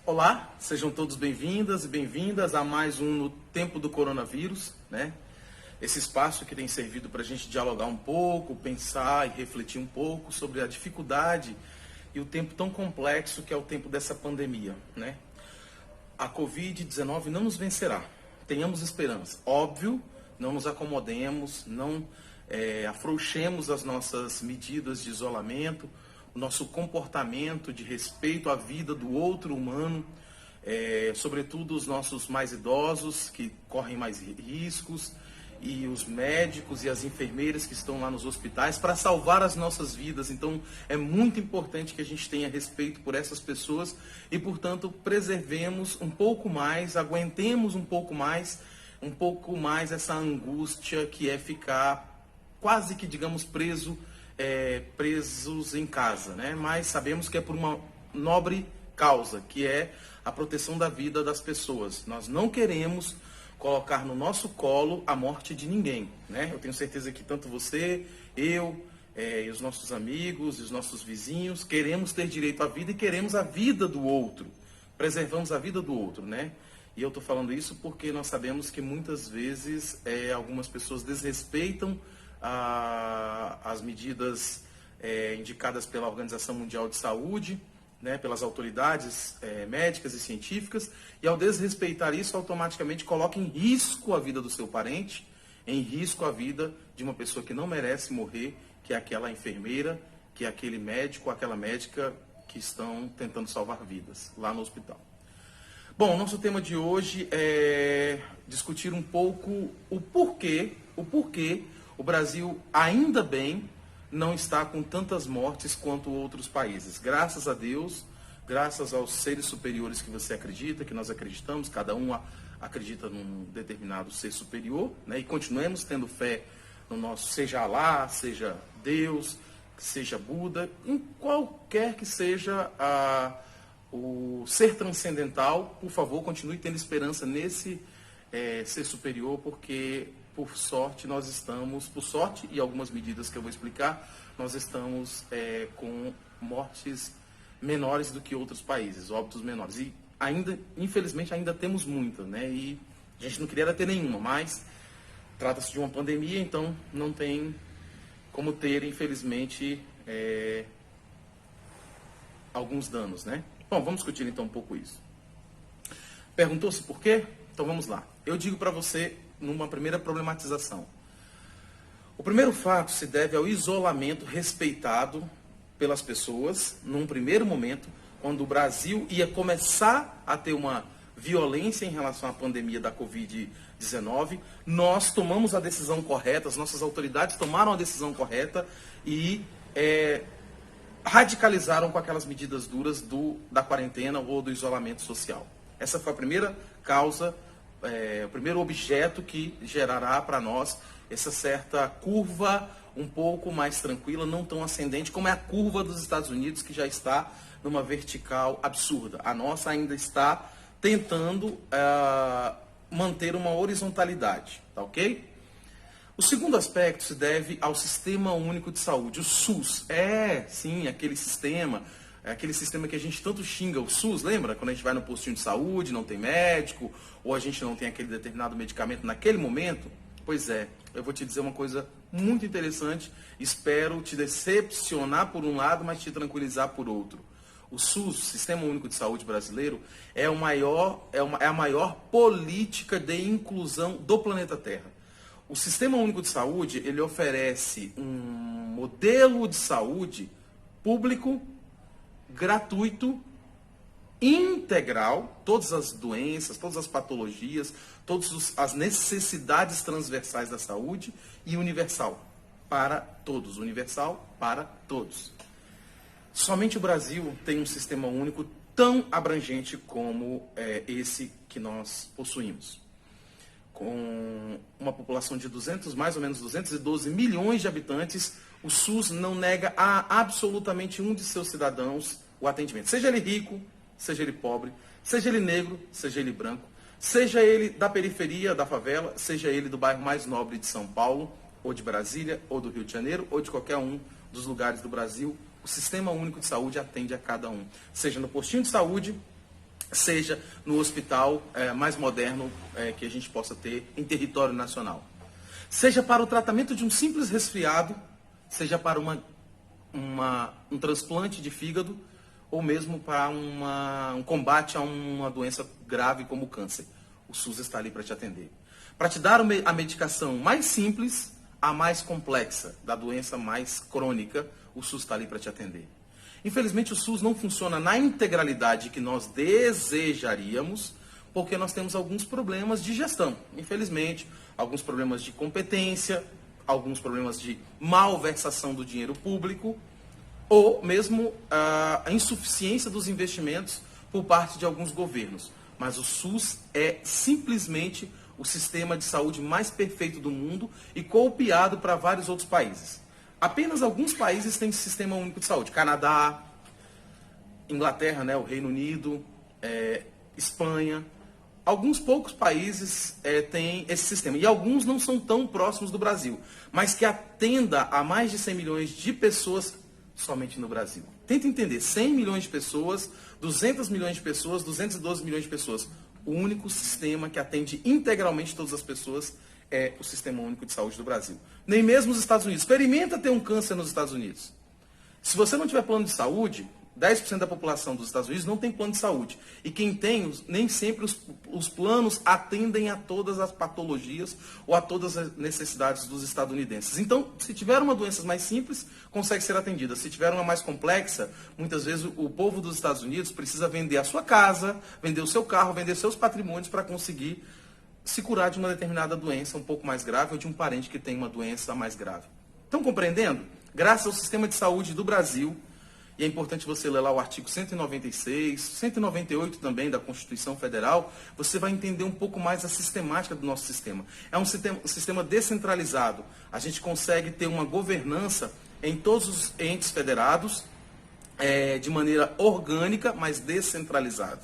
Olá, sejam todos bem-vindas e bem-vindas a mais um No Tempo do Coronavírus, né? Esse espaço que tem servido para a gente dialogar um pouco, pensar e refletir um pouco sobre a dificuldade e o tempo tão complexo que é o tempo dessa pandemia, né? A Covid-19 não nos vencerá, tenhamos esperança. Óbvio, não nos acomodemos, não afrouxemos as nossas medidas de isolamento, o nosso comportamento de respeito à vida do outro humano, sobretudo os nossos mais idosos, que correm mais riscos, e os médicos e as enfermeiras que estão lá nos hospitais para salvar as nossas vidas. Então, é muito importante que a gente tenha respeito por essas pessoas e, portanto, preservemos um pouco mais, aguentemos um pouco mais essa angústia que é ficar quase que, digamos, presos em casa, né? Mas sabemos que é por uma nobre causa, que é a proteção da vida das pessoas. Nós não queremos colocar no nosso colo a morte de ninguém, né? Eu tenho certeza que tanto você, eu, e os nossos amigos, e os nossos vizinhos, queremos ter direito à vida e queremos a vida do outro. Preservamos a vida do outro, né? E eu estou falando isso porque nós sabemos que muitas vezes algumas pessoas desrespeitam as medidas indicadas pela Organização Mundial de Saúde, né, pelas autoridades médicas e científicas, e ao desrespeitar isso, automaticamente coloca em risco a vida do seu parente, em risco a vida de uma pessoa que não merece morrer, que é aquela enfermeira, que é aquele médico, aquela médica que estão tentando salvar vidas lá no hospital. Bom, nosso tema de hoje é discutir um pouco o porquê o Brasil, ainda bem, não está com tantas mortes quanto outros países. Graças a Deus, graças aos seres superiores que você acredita, que nós acreditamos, cada um acredita num determinado ser superior, né? E continuemos tendo fé no nosso, seja Alá, seja Deus, seja Buda, em qualquer que seja o ser transcendental. Por favor, continue tendo esperança nesse ser superior, porque por sorte e algumas medidas que eu vou explicar, nós estamos com mortes menores do que outros países, óbitos menores. E ainda, infelizmente, ainda temos muitas, né? E a gente não queria ter nenhuma, mas trata-se de uma pandemia, então não tem como ter, infelizmente, alguns danos, né? Bom, vamos discutir então um pouco isso. Perguntou-se por quê? Então vamos lá. Eu digo para você numa primeira problematização. O primeiro fato se deve ao isolamento respeitado pelas pessoas, num primeiro momento, quando o Brasil ia começar a ter uma violência em relação à pandemia da Covid-19, nós tomamos a decisão correta, as nossas autoridades tomaram a decisão correta e radicalizaram com aquelas medidas duras da quarentena ou do isolamento social. Essa foi a primeira causa, o primeiro objeto que gerará para nós essa certa curva um pouco mais tranquila, não tão ascendente, como é a curva dos Estados Unidos, que já está numa vertical absurda. A nossa ainda está tentando manter uma horizontalidade, tá ok? O segundo aspecto se deve ao Sistema Único de Saúde, o SUS. Sim, aquele sistema que a gente tanto xinga, o SUS, lembra? Quando a gente vai no postinho de saúde, não tem médico, ou a gente não tem aquele determinado medicamento naquele momento. Pois é, eu vou te dizer uma coisa muito interessante, espero te decepcionar por um lado, mas te tranquilizar por outro. O SUS, Sistema Único de Saúde brasileiro, é a maior política de inclusão do planeta Terra. O Sistema Único de Saúde, ele oferece um modelo de saúde público, gratuito, integral, todas as doenças, todas as patologias, todas as necessidades transversais da saúde e universal para todos. Universal para todos. Somente o Brasil tem um sistema único tão abrangente como esse que nós possuímos. Com uma população de mais ou menos 212 milhões de habitantes, o SUS não nega a absolutamente um de seus cidadãos o atendimento. Seja ele rico, seja ele pobre, seja ele negro, seja ele branco, seja ele da periferia, da favela, seja ele do bairro mais nobre de São Paulo, ou de Brasília, ou do Rio de Janeiro, ou de qualquer um dos lugares do Brasil, o Sistema Único de Saúde atende a cada um. Seja no postinho de saúde, seja no hospital mais moderno que a gente possa ter em território nacional. Seja para o tratamento de um simples resfriado, seja para um transplante de fígado, ou mesmo para um combate a uma doença grave como o câncer. O SUS está ali para te atender. Para te dar a medicação mais simples, a mais complexa, da doença mais crônica, o SUS está ali para te atender. Infelizmente, o SUS não funciona na integralidade que nós desejaríamos, porque nós temos alguns problemas de gestão. Infelizmente, alguns problemas de competência, alguns problemas de malversação do dinheiro público, ou mesmo a insuficiência dos investimentos por parte de alguns governos. Mas o SUS é simplesmente o sistema de saúde mais perfeito do mundo e copiado para vários outros países. Apenas alguns países têm sistema único de saúde. Canadá, Inglaterra, né, o Reino Unido, Espanha. Alguns poucos países têm esse sistema. E alguns não são tão próximos do Brasil, mas que atenda a mais de 100 milhões de pessoas somente no Brasil. Tenta entender, 100 milhões de pessoas, 200 milhões de pessoas, 212 milhões de pessoas. O único sistema que atende integralmente todas as pessoas é o Sistema Único de Saúde do Brasil. Nem mesmo os Estados Unidos. Experimenta ter um câncer nos Estados Unidos. Se você não tiver plano de saúde, 10% da população dos Estados Unidos não tem plano de saúde. E quem tem, nem sempre os planos atendem a todas as patologias ou a todas as necessidades dos estadunidenses. Então, se tiver uma doença mais simples, consegue ser atendida. Se tiver uma mais complexa, muitas vezes o povo dos Estados Unidos precisa vender a sua casa, vender o seu carro, vender seus patrimônios para conseguir se curar de uma determinada doença um pouco mais grave ou de um parente que tem uma doença mais grave. Estão compreendendo? Graças ao sistema de saúde do Brasil, e é importante você ler lá o artigo 196, 198 também da Constituição Federal, você vai entender um pouco mais a sistemática do nosso sistema. É um sistema descentralizado. A gente consegue ter uma governança em todos os entes federados, de maneira orgânica, mas descentralizado.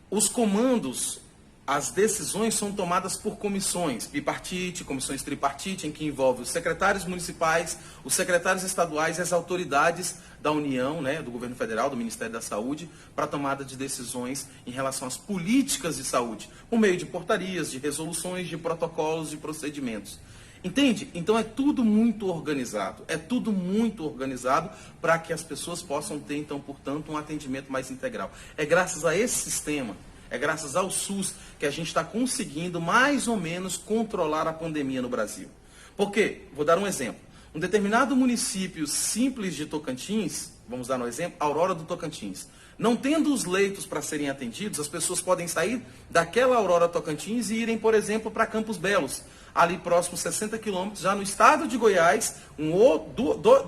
Os comandos, as decisões são tomadas por comissões, bipartite, comissões tripartite, em que envolve os secretários municipais, os secretários estaduais e as autoridades da União, né, do governo federal, do Ministério da Saúde, para a tomada de decisões em relação às políticas de saúde, por meio de portarias, de resoluções, de protocolos, de procedimentos. Entende? Então é tudo muito organizado. É tudo muito organizado para que as pessoas possam ter, então, portanto, um atendimento mais integral. É graças a esse sistema, é graças ao SUS que a gente está conseguindo mais ou menos controlar a pandemia no Brasil. Por quê? Vou dar um exemplo. Um determinado município simples de Tocantins, vamos dar um exemplo, Aurora do Tocantins. Não tendo os leitos para serem atendidos, as pessoas podem sair daquela Aurora Tocantins e irem, por exemplo, para Campos Belos, ali próximo 60 quilômetros, já no estado de Goiás,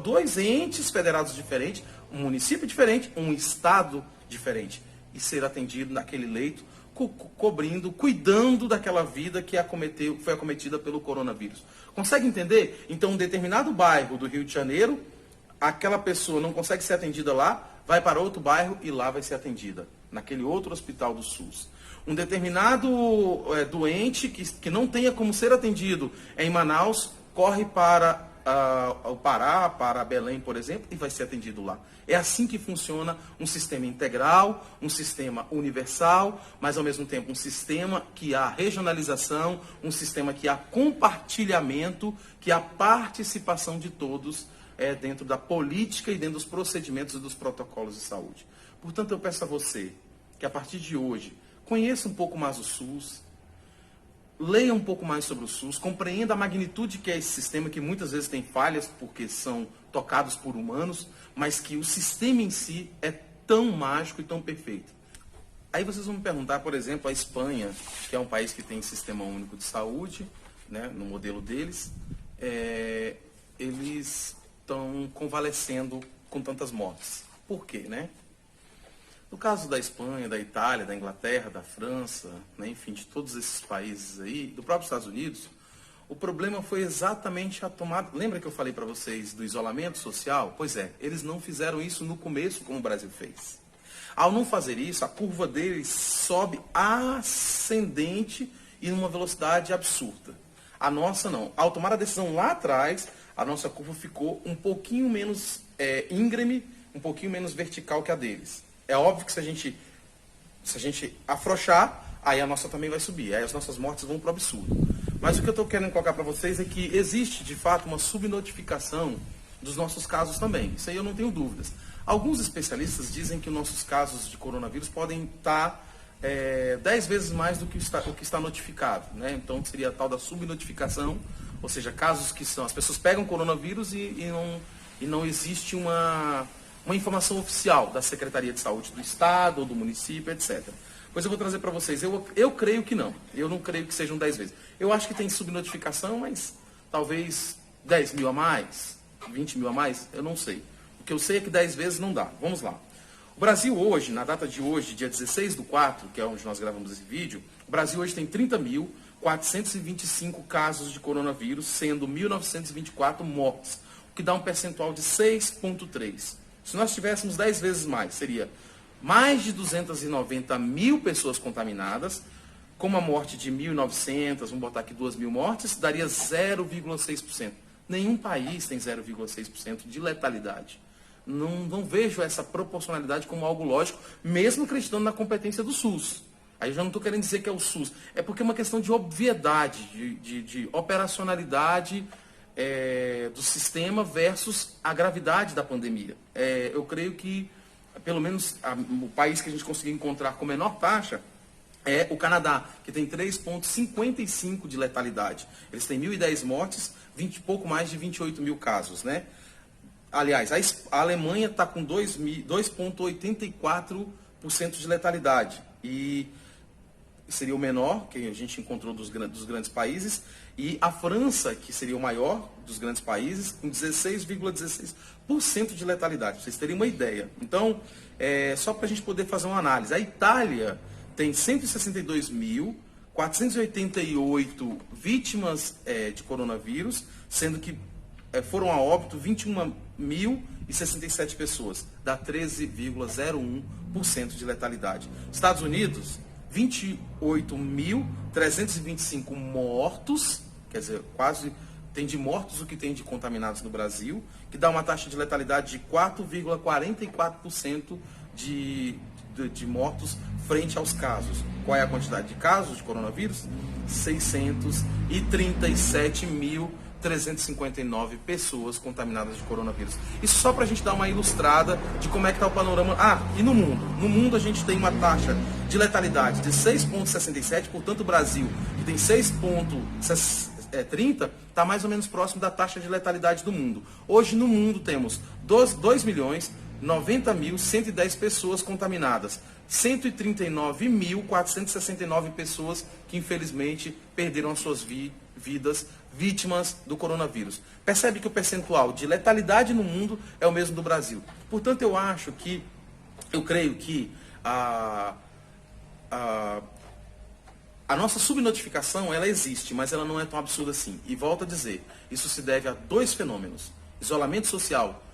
dois entes federados diferentes, um município diferente, um estado diferente, e ser atendido naquele leito, cuidando daquela vida que foi acometida pelo coronavírus. Consegue entender? Então, um determinado bairro do Rio de Janeiro, aquela pessoa não consegue ser atendida lá, vai para outro bairro e lá vai ser atendida, naquele outro hospital do SUS. Um determinado doente que não tenha como ser atendido em Manaus, corre para o Pará, para Belém, por exemplo, e vai ser atendido lá. É assim que funciona um sistema integral, um sistema universal, mas ao mesmo tempo um sistema que há regionalização, um sistema que há compartilhamento, que há participação de todos dentro da política e dentro dos procedimentos e dos protocolos de saúde. Portanto, eu peço a você que a partir de hoje conheça um pouco mais o SUS, leia um pouco mais sobre o SUS, compreenda a magnitude que é esse sistema, que muitas vezes tem falhas porque são tocados por humanos, mas que o sistema em si é tão mágico e tão perfeito. Aí vocês vão me perguntar, por exemplo, a Espanha, que é um país que tem sistema único de saúde, né, no modelo deles, eles estão convalescendo com tantas mortes. Por quê, né? No caso da Espanha, da Itália, da Inglaterra, da França, né, enfim, de todos esses países aí, do próprio Estados Unidos, o problema foi exatamente a tomada... Lembra que eu falei para vocês do isolamento social? Pois é, eles não fizeram isso no começo como o Brasil fez. Ao não fazer isso, a curva deles sobe ascendente e numa velocidade absurda. A nossa não. Ao tomar a decisão lá atrás, a nossa curva ficou um pouquinho menos íngreme, um pouquinho menos vertical que a deles. É óbvio que se a gente Se a gente afrouxar, aí a nossa também vai subir, aí as nossas mortes vão para o absurdo. Mas o que eu estou querendo colocar para vocês é que existe, de fato, uma subnotificação dos nossos casos também. Isso aí eu não tenho dúvidas. Alguns especialistas dizem que nossos casos de coronavírus podem estar 10 vezes mais do que o que está notificado, né? Então seria a tal da subnotificação, ou seja, casos que as pessoas pegam coronavírus e não existe uma informação oficial da Secretaria de Saúde do Estado ou do município, etc. Pois eu vou trazer para vocês, eu creio que não, eu não creio que sejam 10 vezes. Eu acho que tem subnotificação, mas talvez 10 mil a mais, 20 mil a mais, eu não sei. O que eu sei é que 10 vezes não dá. Vamos lá. O Brasil hoje, na data de hoje, dia 16/4, que é onde nós gravamos esse vídeo, o Brasil hoje tem 30.425 casos de coronavírus, sendo 1.924 mortes, o que dá um percentual de 6,3%. Se nós tivéssemos 10 vezes mais, seria mais de 290 mil pessoas contaminadas, com uma morte de 1.900, vamos botar aqui 2.000 mortes, daria 0,6%. Nenhum país tem 0,6% de letalidade. Não vejo essa proporcionalidade como algo lógico, mesmo acreditando na competência do SUS. Aí eu já não estou querendo dizer que é o SUS. É porque é uma questão de obviedade, de operacionalidade do sistema versus a gravidade da pandemia. Eu creio que, pelo menos, o país que a gente conseguiu encontrar com menor taxa é o Canadá, que tem 3,55 de letalidade. Eles têm 1.010 mortes, pouco mais de 28 mil casos, né? Aliás, a Alemanha está com 2,84% de letalidade. E seria o menor que a gente encontrou dos grandes países. E a França, que seria o maior dos grandes países, com 16,16% de letalidade. Para vocês terem uma ideia. Então, só para a gente poder fazer uma análise. A Itália tem 162.488 vítimas de coronavírus, sendo que foram a óbito 21.067 pessoas, dá 13,01% de letalidade. Estados Unidos, 28.325 mortos, quer dizer, quase tem de mortos o que tem de contaminados no Brasil, que dá uma taxa de letalidade de 4,44% de mortos frente aos casos. Qual é a quantidade de casos de coronavírus? 637.359 pessoas contaminadas de coronavírus. Isso só para a gente dar uma ilustrada de como é que está o panorama. E no mundo? No mundo a gente tem uma taxa de letalidade de 6,67, portanto o Brasil, que tem 6,30, está mais ou menos próximo da taxa de letalidade do mundo. Hoje no mundo temos 2.090.110 pessoas contaminadas, 139.469 pessoas que infelizmente perderam as suas vidas vítimas do coronavírus. Percebe que o percentual de letalidade no mundo é o mesmo do Brasil. Portanto, eu creio que a nossa subnotificação, ela existe, mas ela não é tão absurda assim. E volto a dizer, isso se deve a dois fenômenos. Isolamento social,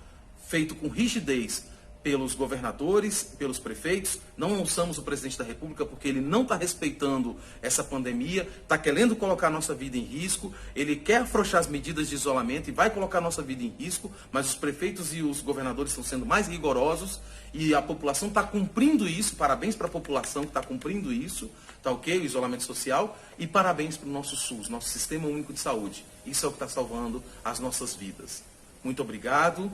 feito com rigidez pelos governadores, pelos prefeitos. Não ouçamos o presidente da República porque ele não está respeitando essa pandemia, está querendo colocar a nossa vida em risco, ele quer afrouxar as medidas de isolamento e vai colocar a nossa vida em risco, mas os prefeitos e os governadores estão sendo mais rigorosos e a população está cumprindo isso. Parabéns para a população que está cumprindo isso, tá ok? O isolamento social, e parabéns para o nosso SUS, nosso Sistema Único de Saúde. Isso é o que está salvando as nossas vidas. Muito obrigado.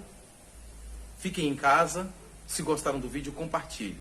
Fiquem em casa. Se gostaram do vídeo, compartilhe.